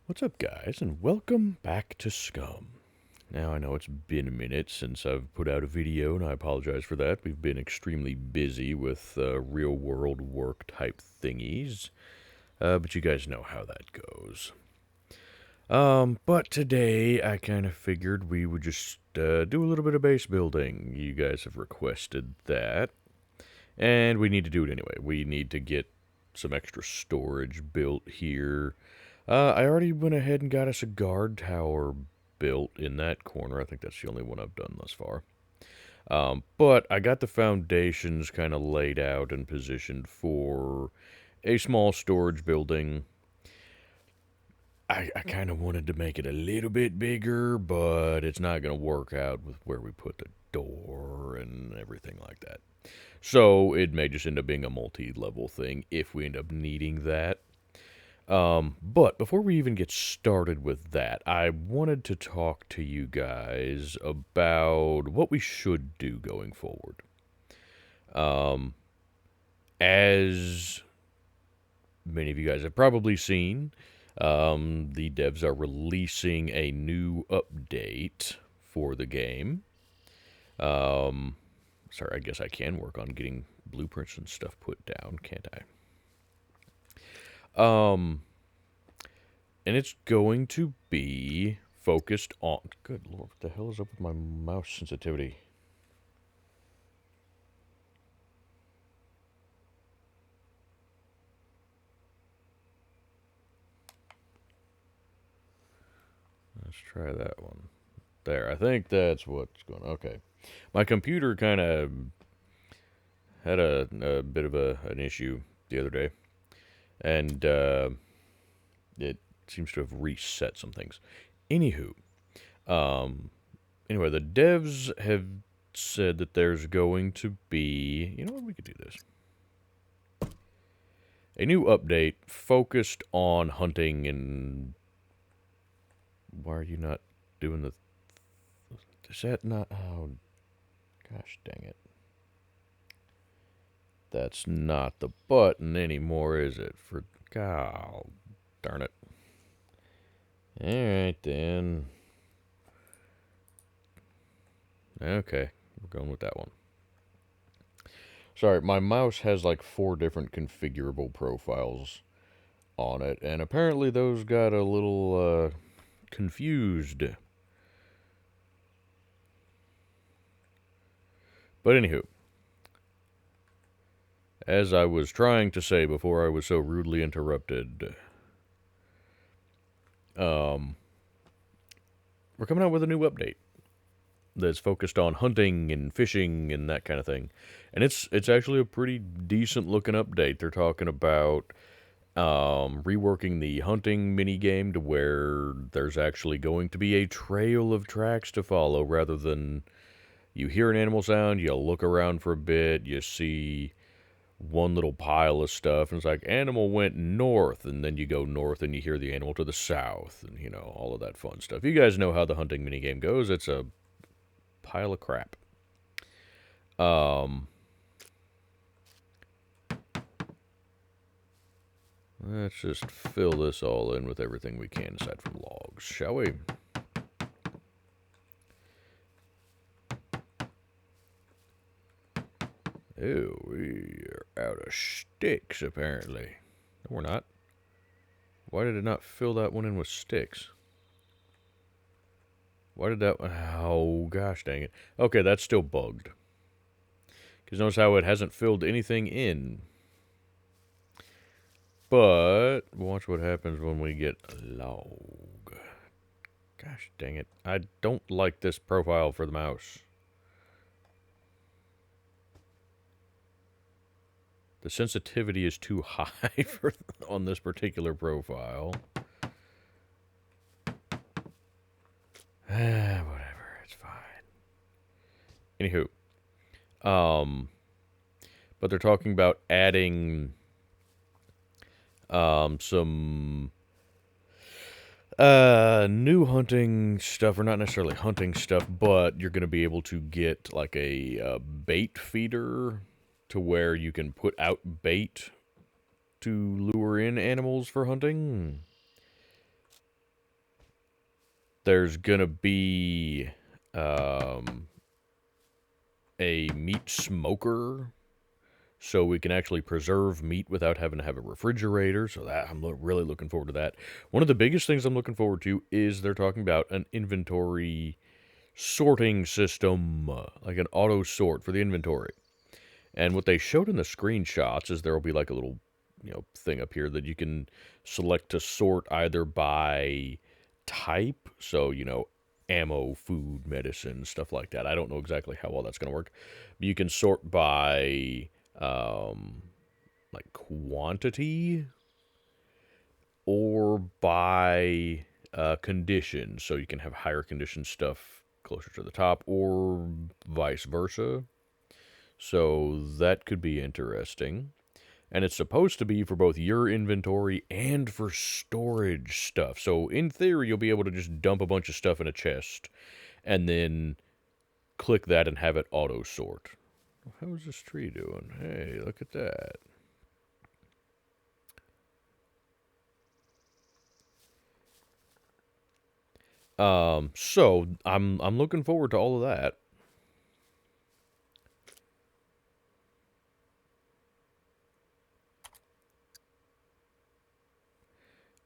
What's up, guys, and welcome back to SCUM. Now, I know it's been a minute since I've put out a video, and I apologize for that. We've been extremely busy with real-world work type thingies, but you guys know how that goes. But today, I kind of figured we would just do a little bit of base building. You guys have requested that, and we need to do it anyway. We need to get some extra storage built here. I already went ahead and got us a guard tower built in that corner. I think that's the only one I've done thus far. But I got the foundations kind of laid out and positioned for a small storage building. I kind of wanted to make it a little bit bigger, but it's not going to work out with where we put the door and everything like that. So it may just end up being a multi-level thing if we end up needing that. But before we even get started with that, I wanted to talk to you guys about what we should do going forward. As many of you guys have probably seen, the devs are releasing a new update for the game. Sorry, I guess I can work on getting blueprints and stuff put down, can't I? And it's going to be focused on... Good lord, what the hell is up with my mouse sensitivity? Let's try that one. There, I think that's what's going on. Okay. My computer kind of had a bit of an issue the other day. And it seems to have reset some things. Anywho, anyway, the devs have said that there's going to be... You know what? We could do this. A new update focused on hunting and... Why are you not doing the... Is that not... Oh, gosh dang it. That's not the button anymore, is it? For... God, darn it. Alright, then. Okay, we're going with that one. Sorry, my mouse has like 4 different configurable profiles on it, and apparently those got a little confused. But anywho, as I was trying to say before I was so rudely interrupted, we're coming out with a new update that's focused on hunting and fishing and that kind of thing. And it's actually a pretty decent looking update. They're talking about reworking the hunting minigame to where there's actually going to be a trail of tracks to follow rather than you hear an animal sound, you look around for a bit, you see one little pile of stuff, and it's like, animal went north, and then you go north and you hear the animal to the south, and, you know, all of that fun stuff. You guys know how the hunting minigame goes. It's a pile of crap. Let's just fill this all in with everything we can aside from logs, shall we? Ew, we are out of sticks, apparently. No, we're not. Why did it not fill that one in with sticks? Why did that... Oh, gosh dang it. Okay, that's still bugged. Because notice how it hasn't filled anything in. But, watch what happens when we get log. Gosh dang it. I don't like this profile for the mouse. The sensitivity is too high on this particular profile. Whatever, it's fine. Anywho. But they're talking about adding some new hunting stuff, or not necessarily hunting stuff, but you're going to be able to get like a bait feeder to where you can put out bait to lure in animals for hunting. There's gonna be a meat smoker, so we can actually preserve meat without having to have a refrigerator. So that I'm really looking forward to that. One of the biggest things I'm looking forward to is they're talking about an inventory sorting system, like an auto sort for the inventory. And what they showed in the screenshots is there will be like a little, thing up here that you can select to sort either by type, so, ammo, food, medicine, stuff like that. I don't know exactly how well that's going to work. But you can sort by like quantity or by condition. So you can have higher condition stuff closer to the top or vice versa. So that could be interesting. And it's supposed to be for both your inventory and for storage stuff. So in theory, you'll be able to just dump a bunch of stuff in a chest and then click that and have it auto sort. How's this tree doing? Hey, look at that. So I'm looking forward to all of that.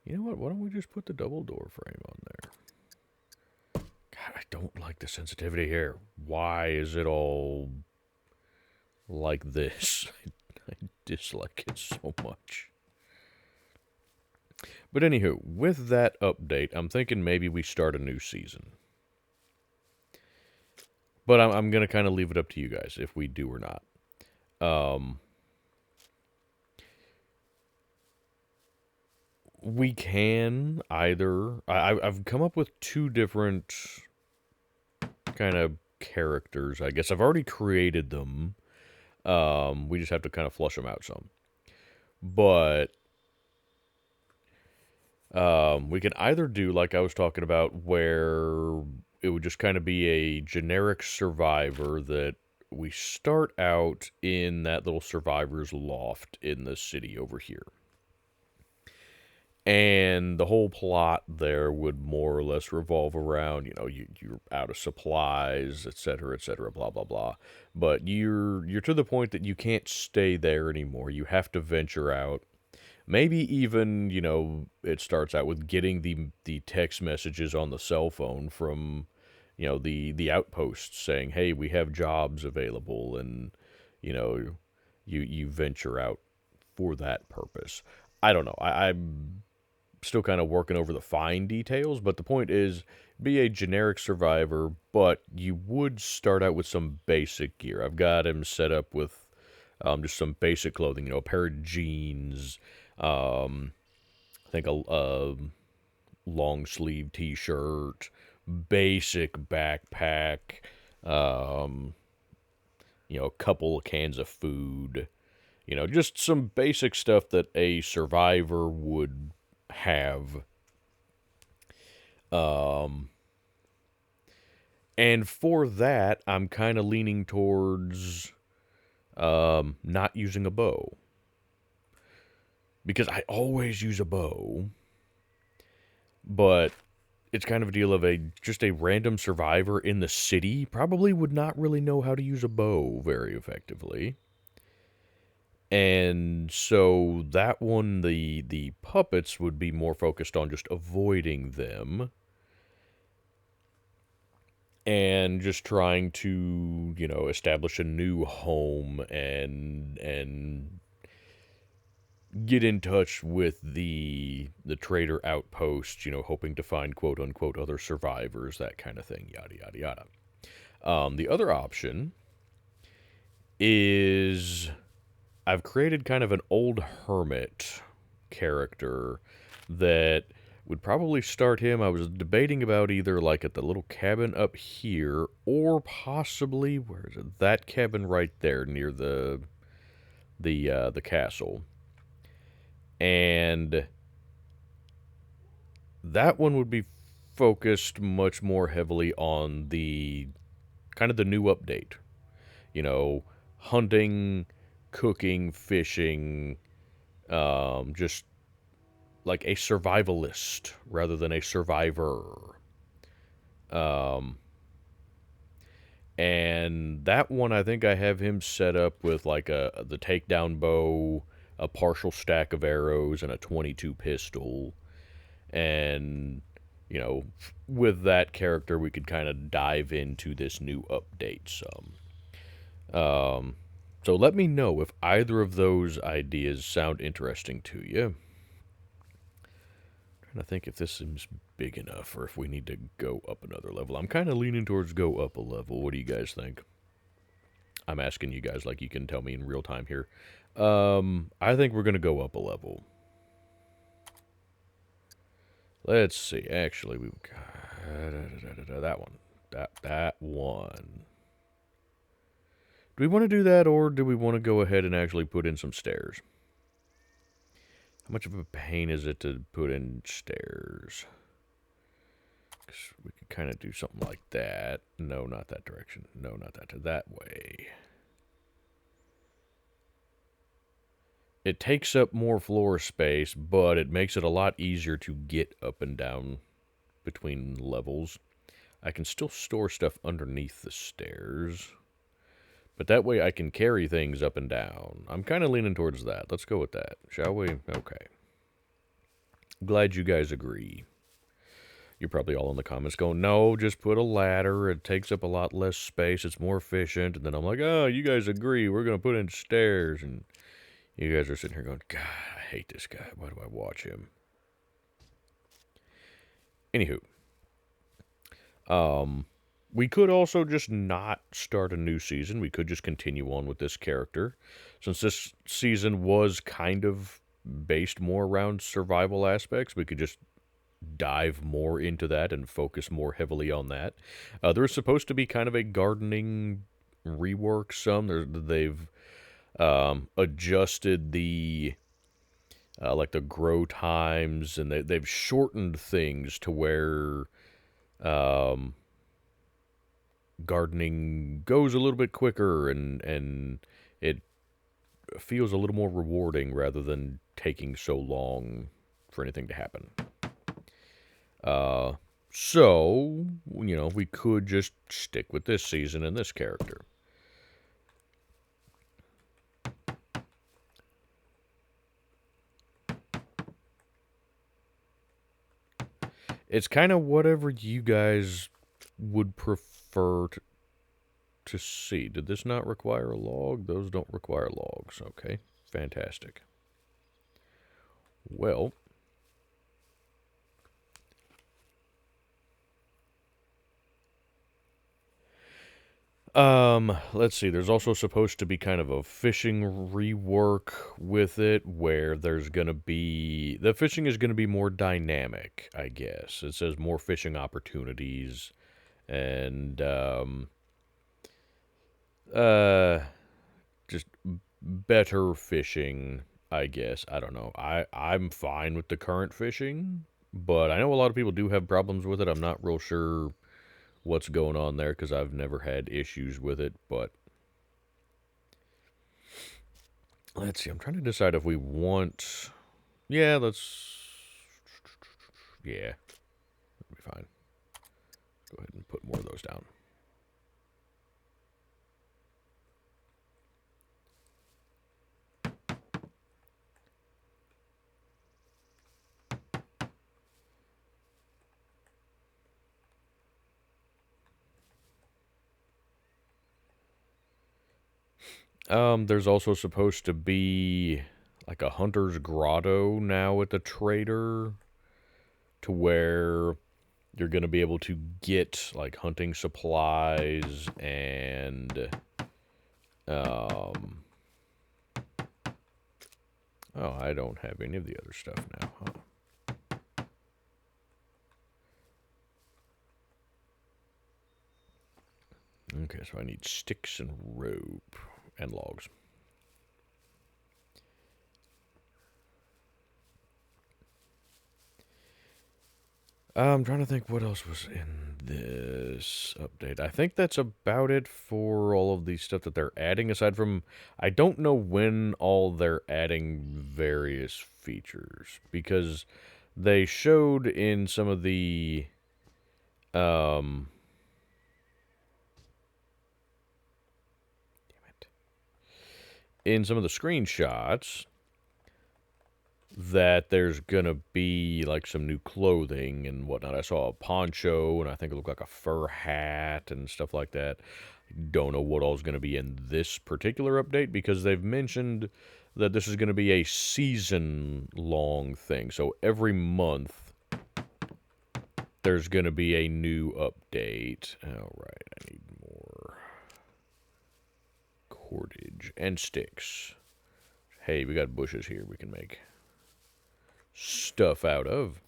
You know what? Why don't we just put the double door frame on there? God, I don't like the sensitivity here. Why is it all like this? I dislike it so much. But anywho, with that update, I'm thinking maybe we start a new season. But I'm going to kind of leave it up to you guys if we do or not. We can either... I've come up with two different kind of characters, I guess. I've already created them. We just have to kind of flush them out some. But we can either do, like I was talking about, where it would just kind of be a generic survivor that we start out in that little survivor's loft in the city over here. And the whole plot there would more or less revolve around, you're out of supplies, etc., blah, blah, blah. But you're to the point that you can't stay there anymore. You have to venture out. Maybe even, it starts out with getting the text messages on the cell phone from, the outposts saying, hey, we have jobs available, and, you venture out for that purpose. I don't know. I'm still kind of working over the fine details, but the point is, be a generic survivor, but you would start out with some basic gear. I've got him set up with just some basic clothing, a pair of jeans, I think a long sleeve t-shirt, basic backpack, a couple of cans of food, just some basic stuff that a survivor would have. And for that, I'm kind of leaning towards not using a bow. Because I always use a bow, but it's kind of a deal of just a random survivor in the city probably would not really know how to use a bow very effectively. And so that one, the puppets would be more focused on just avoiding them and just trying to, establish a new home and get in touch with the trader outpost, hoping to find quote unquote other survivors, that kind of thing, yada yada yada. The other option is I've created kind of an old hermit character that would probably start him. I was debating about either like at the little cabin up here or possibly where is it? That cabin right there near the castle. And that one would be focused much more heavily on the kind of the new update. Hunting, cooking, fishing, just like a survivalist rather than a survivor. Um, and that one, I think I have him set up with like the takedown bow, a partial stack of arrows, and a 22 pistol. And, you know, with that character, we could kind of dive into this new update some. So let me know if either of those ideas sound interesting to you. Trying to think if this seems big enough or if we need to go up another level. I'm kind of leaning towards go up a level. What do you guys think? I'm asking you guys like you can tell me in real time here. I think we're going to go up a level. Let's see. Actually, we've got that one. That one. Do we want to do that, or do we want to go ahead and actually put in some stairs? How much of a pain is it to put in stairs? Because we could kind of do something like that. No, not that direction. No, not that. That way. It takes up more floor space, but it makes it a lot easier to get up and down between levels. I can still store stuff underneath the stairs, but that way I can carry things up and down. I'm kind of leaning towards that. Let's go with that, shall we? Okay. Glad you guys agree. You're probably all in the comments going, no, just put a ladder. It takes up a lot less space. It's more efficient. And then I'm like, oh, you guys agree. We're going to put in stairs. And you guys are sitting here going, God, I hate this guy. Why do I watch him? Anywho. We could also just not start a new season. We could just continue on with this character. Since this season was kind of based more around survival aspects, we could just dive more into that and focus more heavily on that. There's supposed to be kind of a gardening rework. They've adjusted the like the grow times, and they've shortened things to where gardening goes a little bit quicker, and it feels a little more rewarding rather than taking so long for anything to happen. So, you know, we could just stick with this season and this character. It's kind of whatever you guys would prefer to see. Did this not require a log? Those don't require logs. Okay, fantastic. Well, let's see. There's also supposed to be kind of a fishing rework with it where there's going to be... The fishing is going to be more dynamic, I guess. It says more fishing opportunities and, just better fishing, I guess. I don't know. I'm fine with the current fishing, but I know a lot of people do have problems with it. I'm not real sure what's going on there because I've never had issues with it, but let's see. I'm trying to decide if we want... Yeah, yeah, that'll be fine. Go ahead and put more of those down. There's also supposed to be like a hunter's grotto now at the trader to where you're going to be able to get like hunting supplies and oh, I don't have any of the other stuff now, huh? Okay, so I need sticks and rope and logs. I'm trying to think what else was in this update. I think that's about it for all of the stuff that they're adding, aside from... I don't know when all they're adding various features, because they showed in some of the Damn it. In some of the screenshots, that there's gonna be like some new clothing and whatnot. I saw a poncho and I think it looked like a fur hat and stuff like that. Don't know what all's gonna be in this particular update because they've mentioned that this is gonna be a season-long thing. So every month there's gonna be a new update. All right, I need more cordage and sticks. Hey, we got bushes here we can make stuff out of.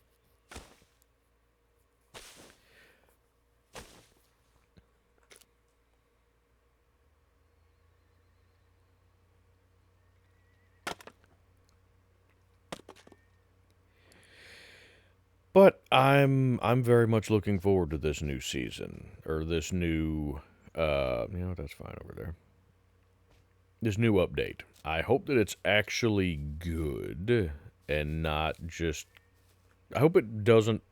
But I'm very much looking forward to this new season or this new you know, that's fine over there. This new update. I hope that it's actually good and not just I hope it doesn't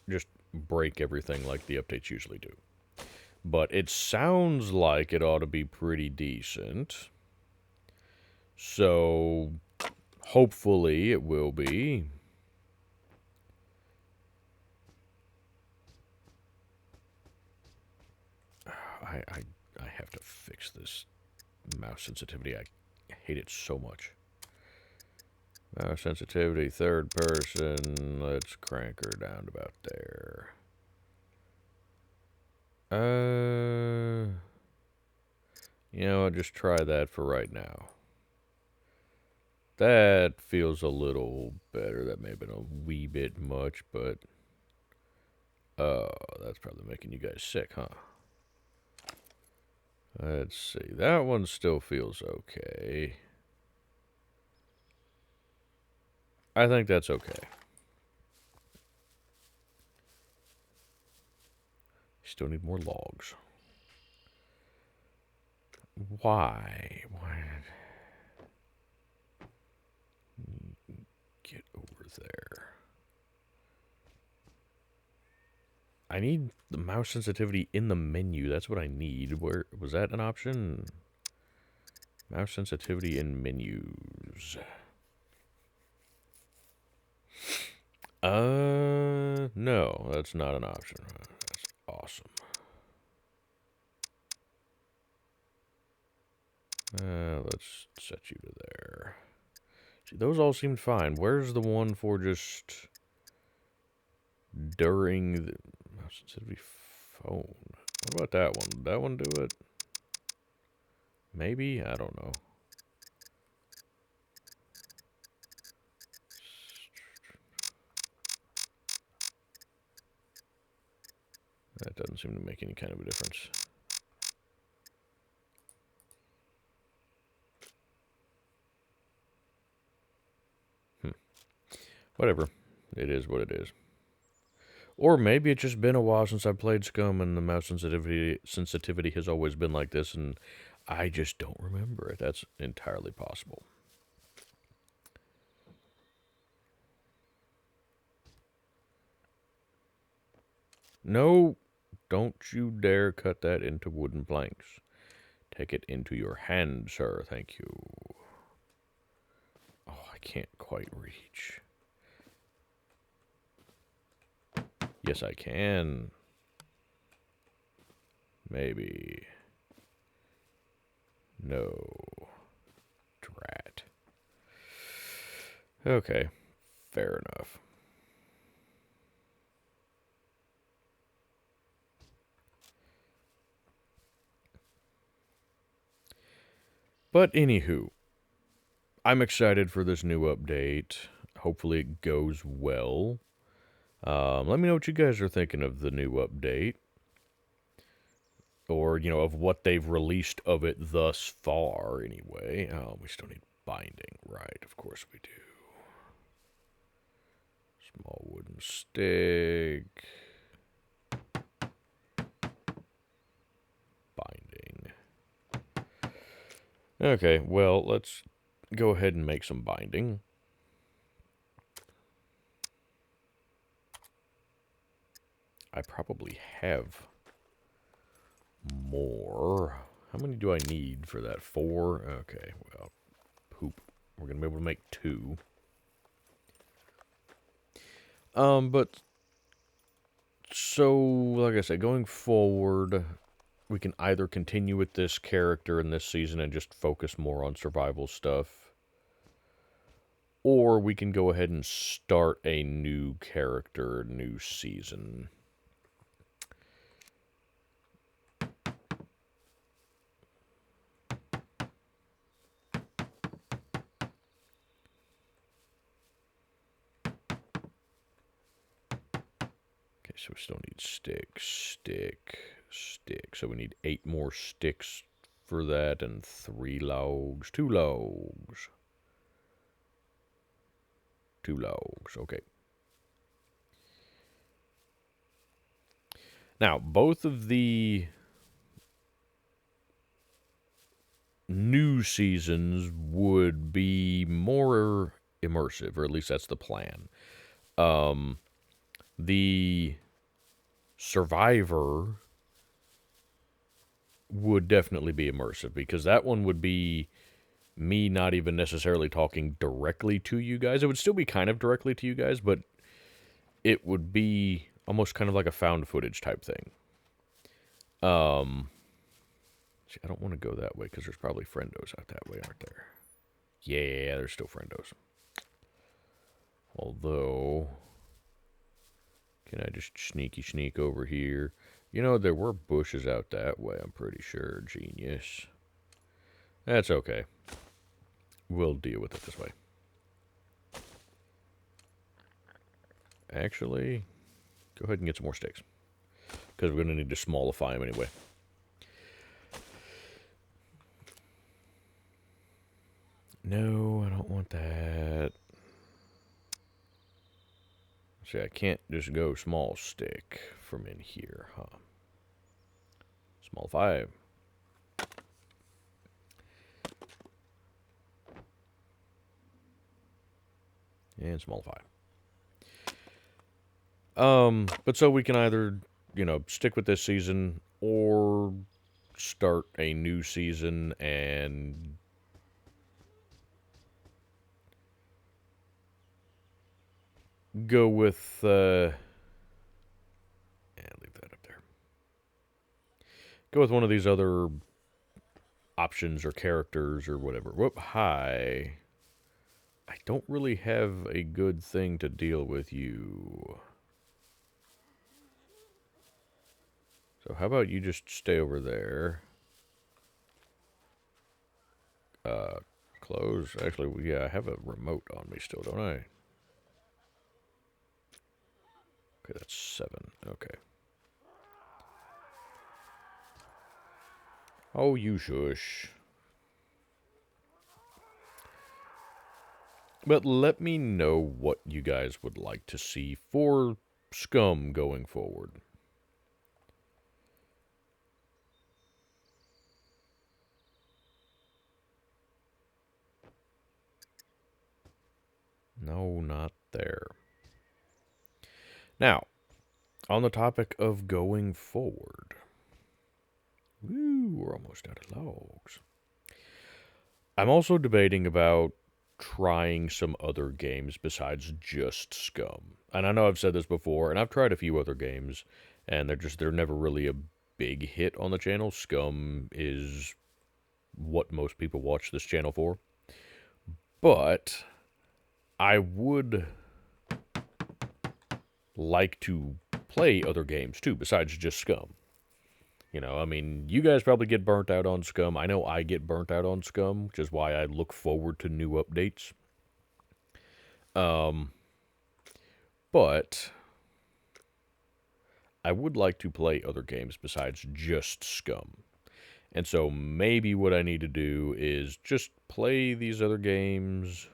just break everything like the updates usually do. But it sounds like it ought to be pretty decent. So hopefully it will be. I have to fix this mouse sensitivity. I hate it so much. Mouse sensitivity, third person. Let's crank her down to about there. You know, I'll just try that for right now. That feels a little better. That may have been a wee bit much, but that's probably making you guys sick, huh? Let's see. That one still feels okay. I think that's okay. Still need more logs. Why? Why? Get over there. I need the mouse sensitivity in the menu. That's what I need. Where was that an option? Mouse sensitivity in menus. No, that's not an option. That's awesome. Let's set you to there. See, those all seemed fine. Where's the one for just during the mouse sensitivity phone? What about that one? Did that one do it? Maybe? I don't know. That doesn't seem to make any kind of a difference. Whatever. It is what it is. Or maybe it's just been a while since I played SCUM and the mouse sensitivity has always been like this and I just don't remember it. That's entirely possible. No, don't you dare cut that into wooden planks. Take it into your hand, sir. Thank you. Oh, I can't quite reach. Yes, I can. Maybe. No. Drat. Okay. Fair enough. But anywho, I'm excited for this new update. Hopefully it goes well. Let me know what you guys are thinking of the new update. Or, you know, of what they've released of it thus far, anyway. Oh, we still need binding. Right, of course we do. Small wooden stick. Binding. Okay, well, let's go ahead and make some binding. I probably have more. How many do I need for that? 4? Okay, well, poop. We're going to be able to make 2. But, so, like I said, going forward, we can either continue with this character in this season and just focus more on survival stuff, or we can go ahead and start a new character, new season. Okay, so we still need stick. So we need 8 more sticks for that and 3 logs. 2 logs. 2 logs, okay. Now, both of the new seasons would be more immersive, or at least that's the plan. The Survivor would definitely be immersive, because that one would be me not even necessarily talking directly to you guys. It would still be kind of directly to you guys, but it would be almost kind of like a found footage type thing. See, I don't want to go that way, because there's probably friendos out that way, aren't there? Yeah, there's still friendos. Although, can I just sneak over here? You know, there were bushes out that way, I'm pretty sure. Genius. That's okay. We'll deal with it this way. Actually, go ahead and get some more sticks, because we're going to need to smallify them anyway. No, I don't want that. See, I can't just go small stick from in here, huh? Small 5. And small 5. But so we can either, stick with this season or start a new season and go with, leave that up there. Go with one of these other options or characters or whatever. Whoop, hi. I don't really have a good thing to deal with you. So how about you just stay over there? Close. Actually, yeah, I have a remote on me still, don't I? Okay, that's 7. Okay. Oh, you shush. But let me know what you guys would like to see for SCUM going forward. No, not there. Now, on the topic of going forward. Woo, we're almost out of logs. I'm also debating about trying some other games besides just SCUM. And I know I've said this before, and I've tried a few other games, and they're never really a big hit on the channel. SCUM is what most people watch this channel for. But I would like to play other games too, besides just SCUM. I mean, you guys probably get burnt out on SCUM. I know I get burnt out on SCUM, which is why I look forward to new updates. But I would like to play other games besides just SCUM. And so maybe what I need to do is just play these other games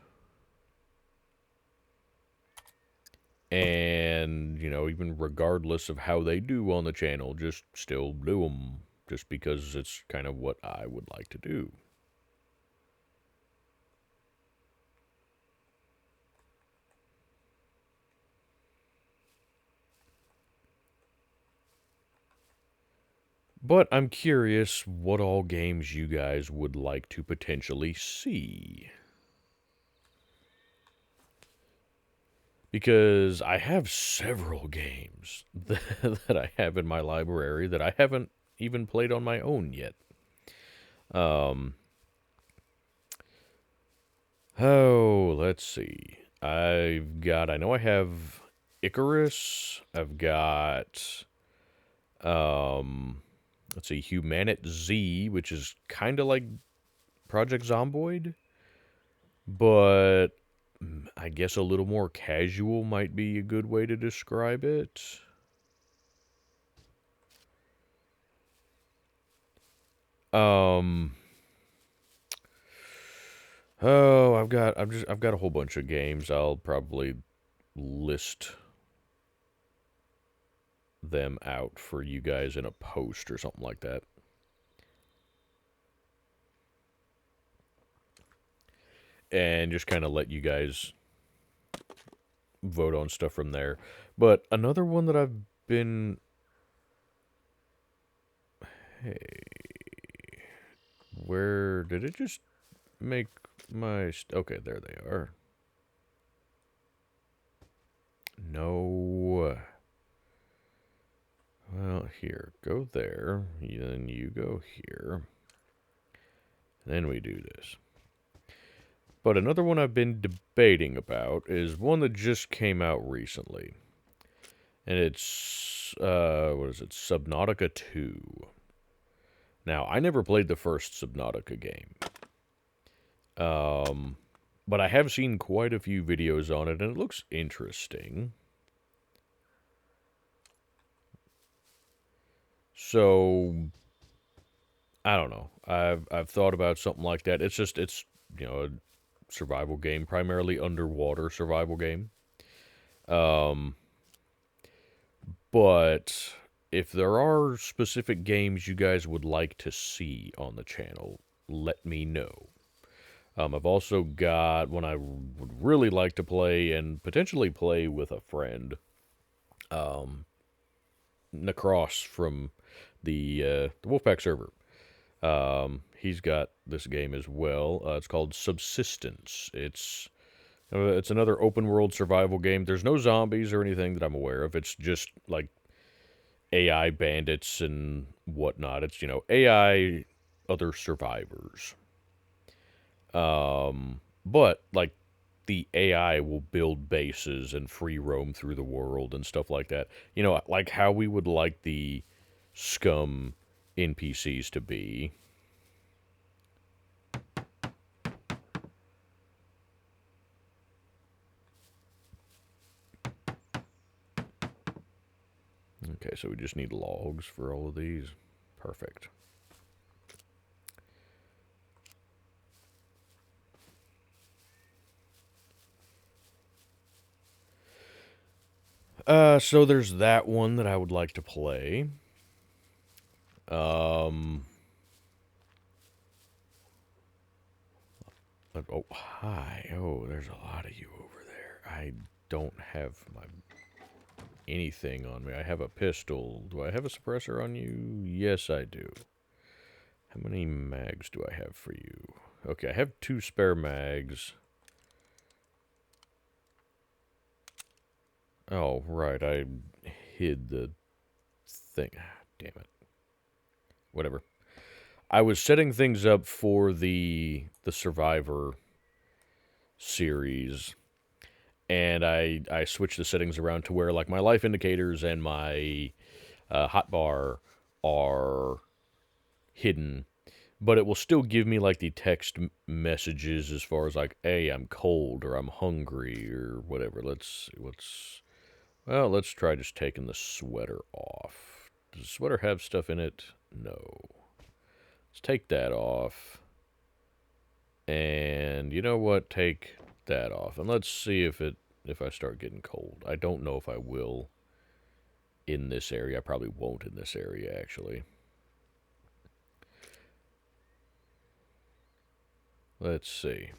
and, even regardless of how they do on the channel, just still do them just because it's kind of what I would like to do. But I'm curious what all games you guys would like to potentially see. Because I have several games that I have in my library that I haven't even played on my own yet. Um, let's see. I know I have Icarus. I've got, let's see, Humanit Z, which is kind of like Project Zomboid, but I guess a little more casual might be a good way to describe it. Um, I've got a whole bunch of games. I'll probably list them out for you guys in a post or something like that. And just kind of let you guys vote on stuff from there. But another one that I've been... Hey, where did it just make my... Okay, there they are. No. Well, here, go there. Then you go here. Then we do this. But another one I've been debating about is one that just came out recently. And it's, what is it? Subnautica 2. Now, I never played the first Subnautica game. But I have seen quite a few videos on it, and it looks interesting. So, I don't know. I've thought about something like that. It's you know, a survival game, primarily underwater survival game. But if there are specific games you guys would like to see on the channel, let me know. I've also got one I would really like to play and potentially play with a friend. Necross from the Wolfpack server. He's got this game as well. It's called Subsistence. It's another open world survival game. There's no zombies or anything that I'm aware of. It's just like AI bandits and whatnot. It's, AI other survivors. But like the AI will build bases and free roam through the world and stuff like that. Like how we would like the SCUM NPCs to be. Okay, so we just need logs for all of these. Perfect. So there's that one that I would like to play. Oh, hi. Oh, there's a lot of you over there. I don't have anything on me. I have a pistol. Do I have a suppressor on you? Yes, I do. How many mags do I have for you? Okay, I have 2 spare mags. Oh, right. I hid the thing. Damn it. Whatever. I was setting things up for the Survivor series, and I switched the settings around to where like my life indicators and my hotbar are hidden, but it will still give me like the text messages as far as like, hey, I'm cold or I'm hungry or whatever. Let's try just taking the sweater off. Does the sweater have stuff in it? No. Let's take that off. And you know what? Take that off. And let's see if I start getting cold. I don't know if I will in this area. I probably won't in this area, actually. Let's see.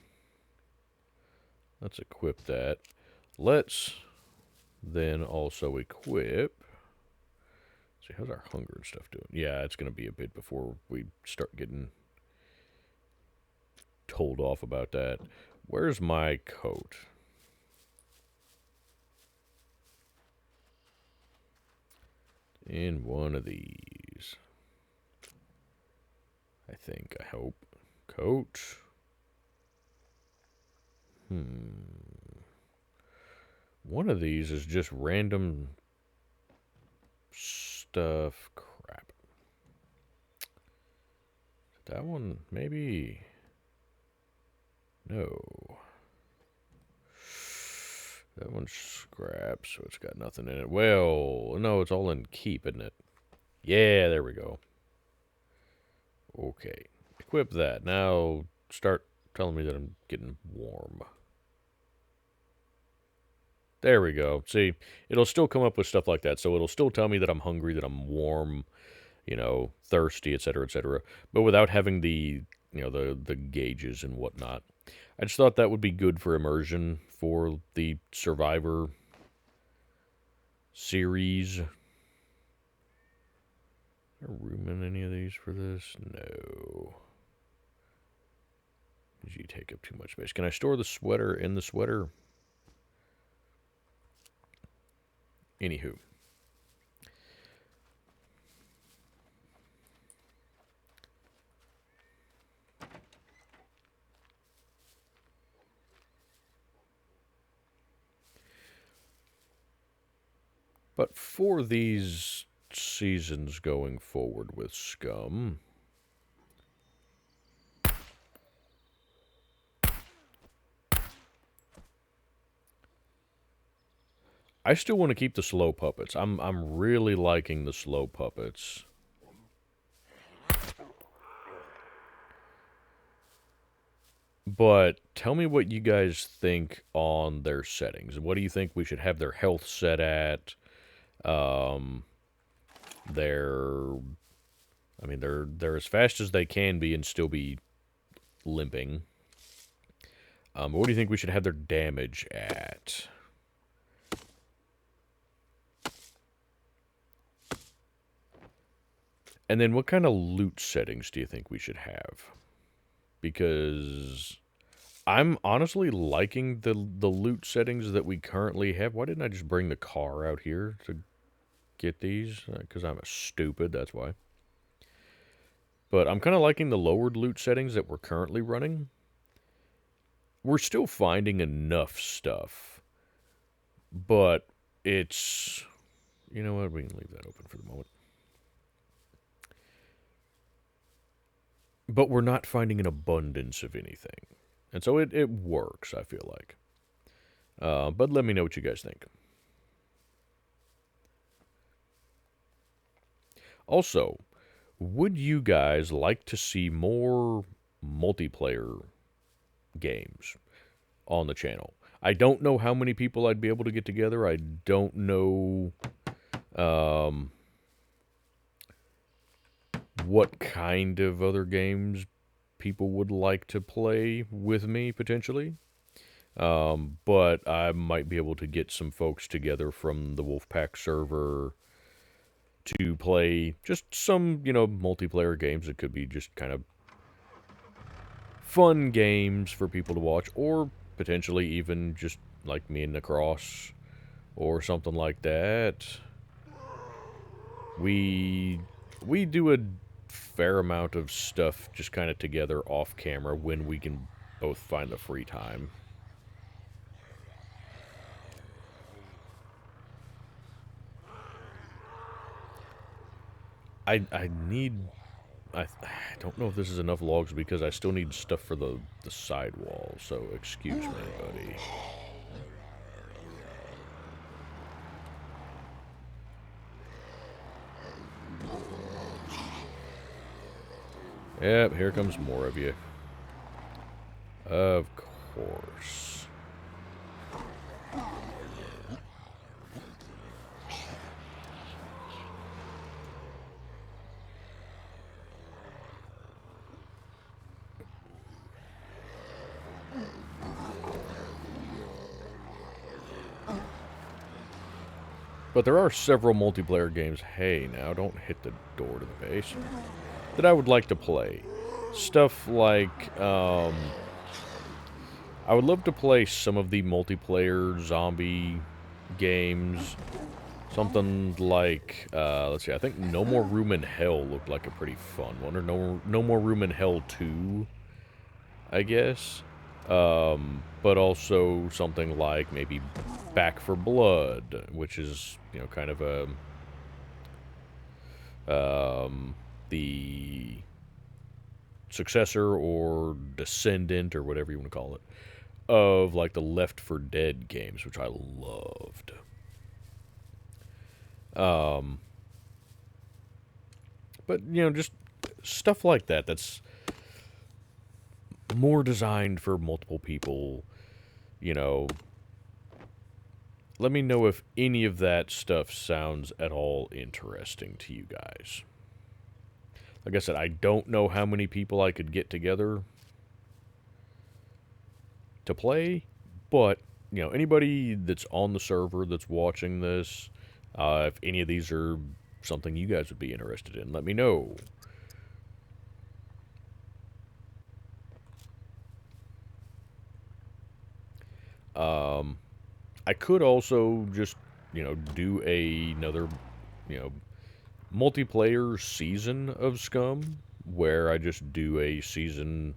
Let's equip that. Let's then also equip See, how's our hunger and stuff doing? Yeah, it's going to be a bit before we start getting told off about that. Where's my coat? In one of these. I think, I hope. Coat. One of these is just random stuff. Crap. That one, maybe. No. That one's scrap, so it's got nothing in it. Well, no, it's all in keep, isn't it? Yeah, there we go. Okay. Equip that. Now start telling me that I'm getting warm. There we go. See, it'll still come up with stuff like that. So it'll still tell me that I'm hungry, that I'm warm, you know, thirsty, etc., but without having the, you know, the gauges and whatnot. I just thought that would be good for immersion for the Survivor series. Is there room in any of these for this? No. You take up too much space. Can I store the sweater in the sweater? Anywho. But for these seasons going forward with SCUM, I still want to keep the slow puppets. I'm really liking the slow puppets. But tell me what you guys think on their settings. What do you think we should have their health set at? They're as fast as they can be and still be limping. What do you think we should have their damage at? And then what kind of loot settings do you think we should have? Because I'm honestly liking the loot settings that we currently have. Why didn't I just bring the car out here to get these? Because I'm a stupid, that's why. But I'm kind of liking the lowered loot settings that we're currently running. We're still finding enough stuff. But it's... You know what? We can leave that open for the moment. But we're not finding an abundance of anything. And so it works, I feel like. But let me know what you guys think. Also, would you guys like to see more multiplayer games on the channel? I don't know how many people I'd be able to get together. I don't know what kind of other games people would like to play with me, potentially. But I might be able to get some folks together from the Wolfpack server to play just some, you know, multiplayer games. It could be just kind of fun games for people to watch, or potentially even just like me and Necross or something like that. We do a fair amount of stuff just kind of together off camera when we can both find the free time. I don't know if this is enough logs because I still need stuff for the sidewall, so excuse me, buddy. Yep, here comes more of you. Of course. But there are several multiplayer games, hey, now don't hit the door to the base, that I would like to play. Stuff like, I would love to play some of the multiplayer zombie games. Something like, let's see, I think No More Room in Hell looked like a pretty fun one. Or No More Room in Hell 2, I guess. But also something like maybe Back for Blood, which is, you know, kind of the successor or descendant or whatever you want to call it, of like the Left 4 Dead games, which I loved. But, you know, just stuff like that that's more designed for multiple people, you know. Let me know if any of that stuff sounds at all interesting to you guys. Like I said, I don't know how many people I could get together to play, but, you know, anybody that's on the server that's watching this, if any of these are something you guys would be interested in, let me know. I could also just, you know, do another, you know, multiplayer season of SCUM, where I just do a season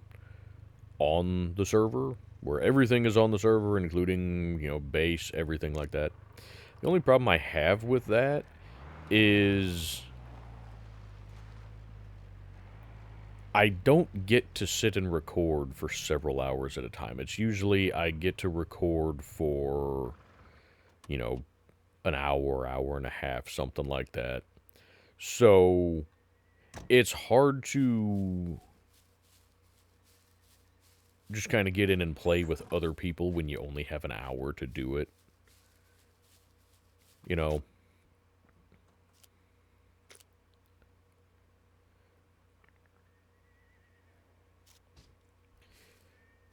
on the server, where everything is on the server, including, you know, base, everything like that. The only problem I have with that is I don't get to sit and record for several hours at a time. It's usually I get to record for, you know, an hour, hour and a half, something like that. So it's hard to just kind of get in and play with other people when you only have an hour to do it. You know,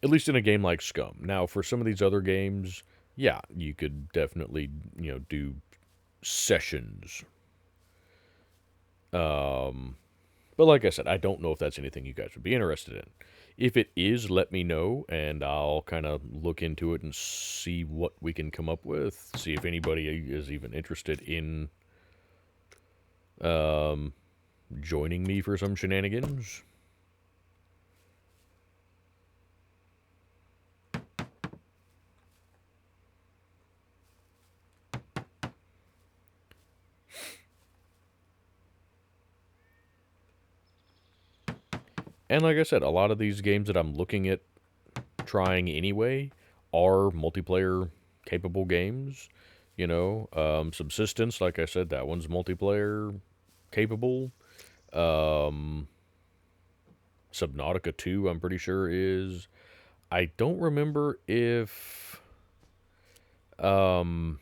at least in a game like SCUM. Now, for some of these other games, yeah, you could definitely, you know, do sessions. But like I said, I don't know if that's anything you guys would be interested in. If it is, let me know, and I'll kind of look into it and see what we can come up with. See if anybody is even interested in joining me for some shenanigans. And like I said, a lot of these games that I'm looking at trying anyway are multiplayer capable games. You know, Subsistence, like I said, that one's multiplayer capable. Subnautica 2, I'm pretty sure is. I don't remember if like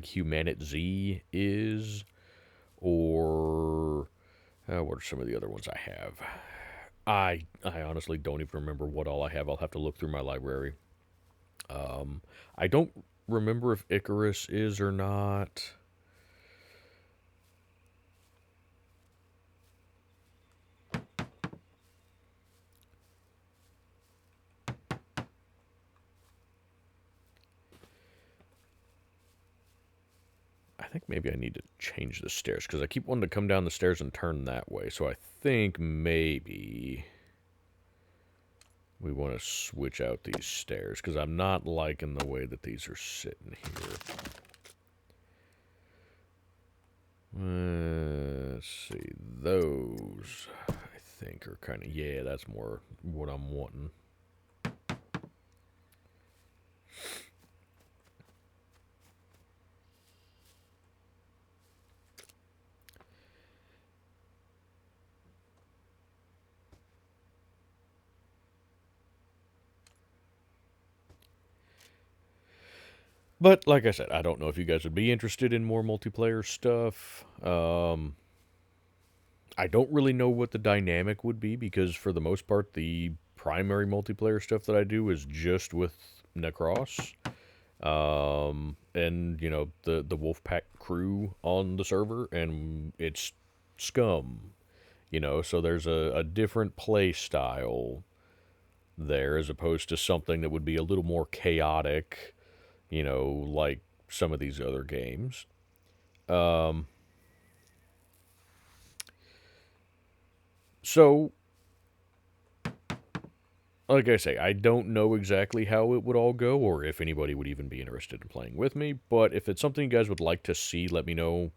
Humanit Z is, or what are some of the other ones I have? I honestly don't even remember what all I have. I'll have to look through my library. I don't remember if Icarus is or not. I think maybe I need to change the stairs, because I keep wanting to come down the stairs and turn that way. So I think maybe we want to switch out these stairs, because I'm not liking the way that these are sitting here. Let's see. Those, I think, are kind of... Yeah, that's more what I'm wanting. But, like I said, I don't know if you guys would be interested in more multiplayer stuff. I don't really know what the dynamic would be, because for the most part, the primary multiplayer stuff that I do is just with Necros. and you know the Wolfpack crew on the server, and it's SCUM. You know, so there's a different play style there as opposed to something that would be a little more chaotic, you know, like some of these other games. Um, so, like I say, I don't know exactly how it would all go or if anybody would even be interested in playing with me, but if it's something you guys would like to see, let me know,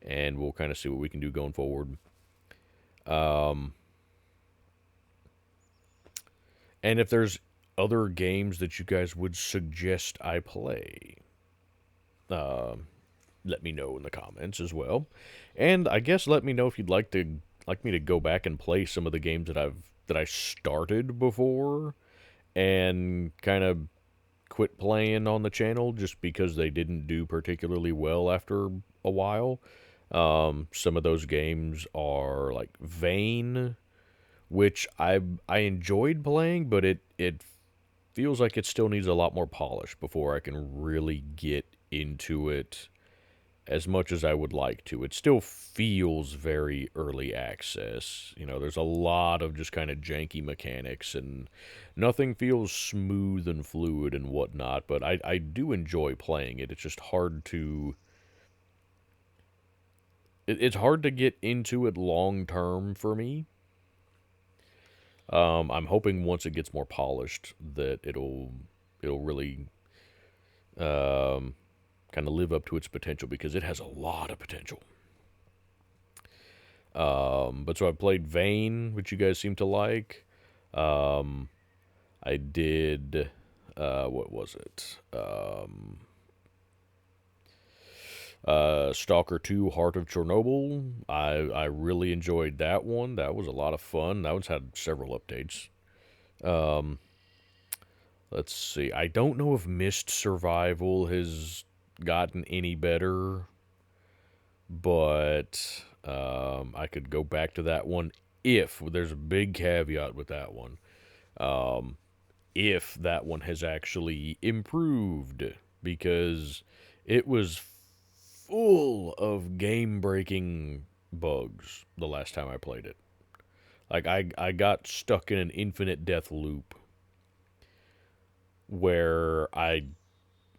and we'll kind of see what we can do going forward. Um, and if there's other games that you guys would suggest I play, um, let me know in the comments as well. And I guess let me know if you'd like me to go back and play some of the games that I started before and kind of quit playing on the channel just because they didn't do particularly well after a while. Some of those games are like Vane, which I enjoyed playing, but it feels like it still needs a lot more polish before I can really get into it as much as I would like to. It still feels very early access. You know, there's a lot of just kind of janky mechanics and nothing feels smooth and fluid and whatnot, but I do enjoy playing it. It's just hard to. It's hard to get into it long term for me. I'm hoping once it gets more polished that it'll really um, kind of live up to its potential because it has a lot of potential. But so I played Vane, which you guys seem to like. Um, I did, what was it? Stalker 2, Heart of Chernobyl. I really enjoyed that one. That was a lot of fun. That one's had several updates. Um, let's see. I don't know if Mist Survival has gotten any better, but I could go back to that one if there's a big caveat with that one. Um, if that one has actually improved, because it was full of game breaking bugs the last time I played it. Like, I got stuck in an infinite death loop where I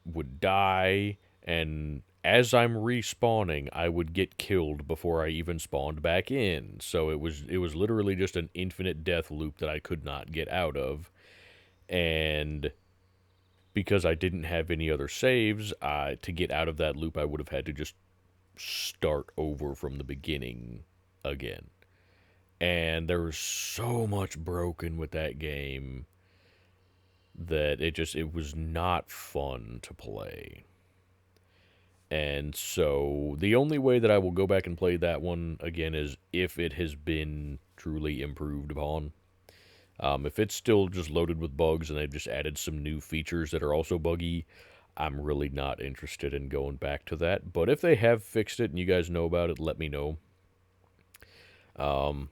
would die, and as I'm respawning, I would get killed before I even spawned back in. So it was literally just an infinite death loop that I could not get out of. And because I didn't have any other saves, to get out of that loop, I would have had to just start over from the beginning again. And there was so much broken with that game that it was not fun to play. And so the only way that I will go back and play that one again is if it has been truly improved upon. If it's still just loaded with bugs and they've just added some new features that are also buggy, I'm really not interested in going back to that. But if they have fixed it and you guys know about it, let me know. Um,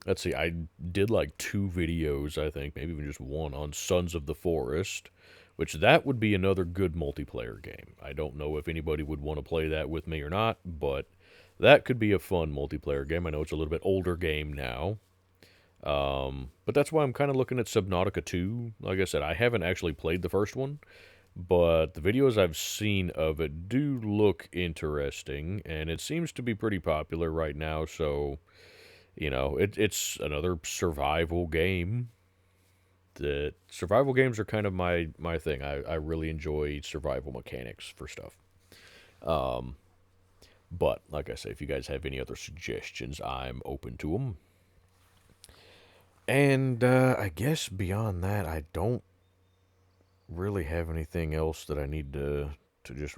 let's see, I did like 2 videos, I think, maybe even just one, on Sons of the Forest, which that would be another good multiplayer game. I don't know if anybody would want to play that with me or not, but that could be a fun multiplayer game. I know it's a little bit older game now. But that's why I'm kind of looking at Subnautica 2. Like I said, I haven't actually played the first one, but the videos I've seen of it do look interesting, and it seems to be pretty popular right now, so, you know, it's another survival game. The survival games are kind of my thing. I really enjoy survival mechanics for stuff. Um, but, like I say, if you guys have any other suggestions, I'm open to them. And I guess beyond that, I don't really have anything else that I need to just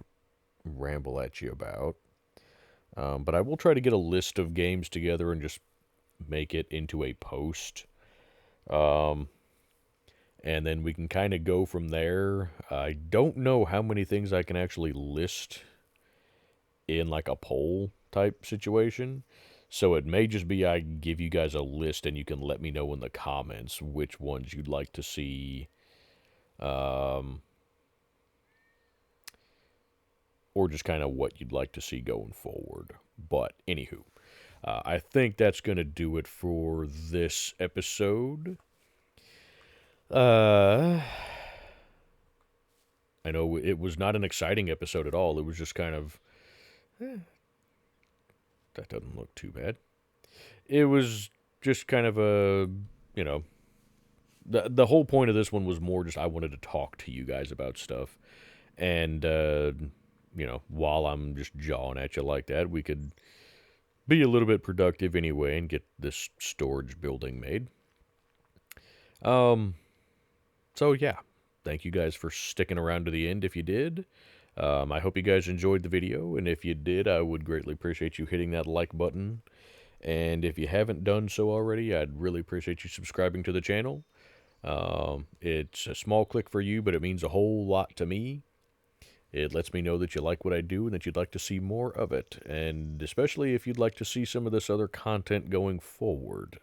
ramble at you about. But I will try to get a list of games together and just make it into a post. Um, and then we can kind of go from there. I don't know how many things I can actually list in like a poll type situation. So it may just be I give you guys a list and you can let me know in the comments which ones you'd like to see. Um, or just kind of what you'd like to see going forward. But anywho, I think that's going to do it for this episode. I know it was not an exciting episode at all. It was just kind of, that doesn't look too bad. It was just kind of a, you know, the whole point of this one was more just I wanted to talk to you guys about stuff. And, while I'm just jawing at you like that, we could be a little bit productive anyway and get this storage building made. So yeah, thank you guys for sticking around to the end if you did. I hope you guys enjoyed the video, and if you did, I would greatly appreciate you hitting that like button. And if you haven't done so already, I'd really appreciate you subscribing to the channel. It's a small click for you, but it means a whole lot to me. It lets me know that you like what I do and that you'd like to see more of it, and especially if you'd like to see some of this other content going forward.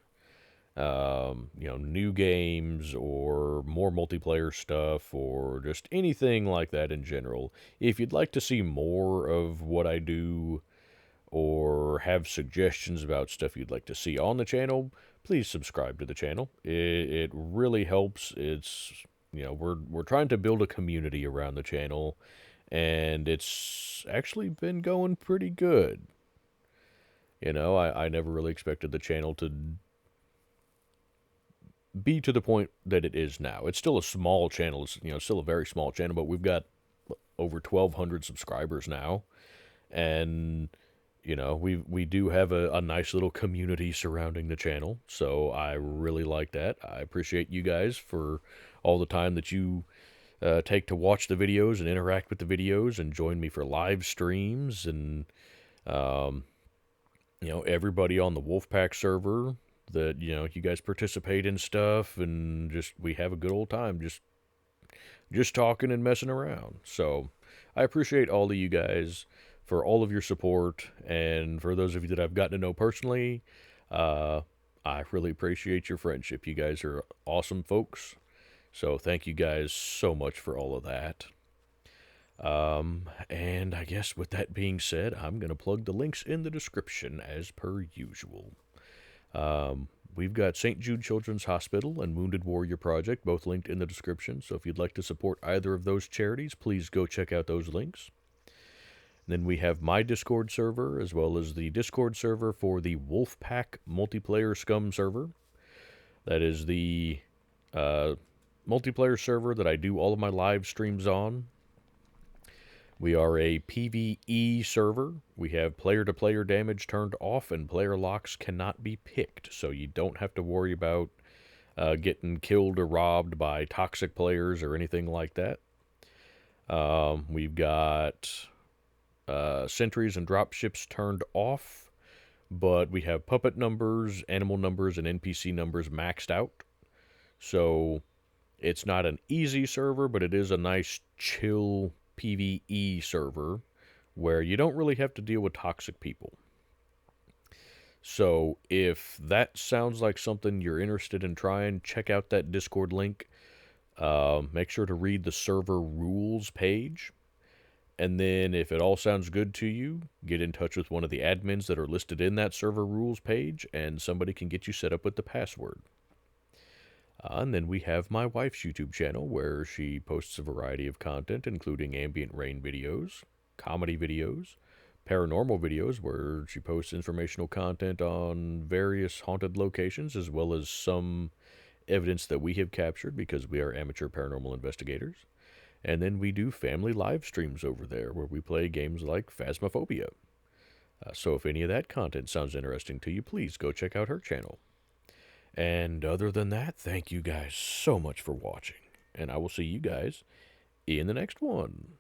New games or more multiplayer stuff or just anything like that in general. If you'd like to see more of what I do or have suggestions about stuff you'd like to see on the channel, please subscribe to the channel. It really helps. It's, we're trying to build a community around the channel, and it's actually been going pretty good. I never really expected the channel to be to the point that it is now. It's still a small channel. It's, still a very small channel, but we've got over 1,200 subscribers now. And, we do have a nice little community surrounding the channel. So I really like that. I appreciate you guys for all the time that you take to watch the videos and interact with the videos and join me for live streams. And, everybody on the Wolfpack server that, you guys participate in stuff, and just we have a good old time just talking and messing around. So I appreciate all of you guys for all of your support, and for those of you that I've gotten to know personally, I really appreciate your friendship. You guys are awesome folks, so thank you guys so much for all of that. And I guess with that being said, I'm going to plug the links in the description as per usual. We've got St. Jude Children's Hospital and Wounded Warrior Project, both linked in the description. So if you'd like to support either of those charities, please go check out those links. And then we have my Discord server, as well as the Discord server for the Wolfpack multiplayer SCUM server. That is the multiplayer server that I do all of my live streams on. We are a PvE server. We have player-to-player damage turned off, and player locks cannot be picked, so you don't have to worry about getting killed or robbed by toxic players or anything like that. We've got sentries and dropships turned off, but we have puppet numbers, animal numbers, and NPC numbers maxed out. So it's not an easy server, but it is a nice, chill PvE server where you don't really have to deal with toxic people. So if that sounds like something you're interested in trying, check out that Discord link. Make sure to read the server rules page. And then if it all sounds good to you, get in touch with one of the admins that are listed in that server rules page, and somebody can get you set up with the password. And then we have my wife's YouTube channel, where she posts a variety of content, including ambient rain videos, comedy videos, paranormal videos, where she posts informational content on various haunted locations, as well as some evidence that we have captured because we are amateur paranormal investigators. And then we do family live streams over there, where we play games like Phasmophobia. So if any of that content sounds interesting to you, please go check out her channel. And other than that, thank you guys so much for watching, and I will see you guys in the next one.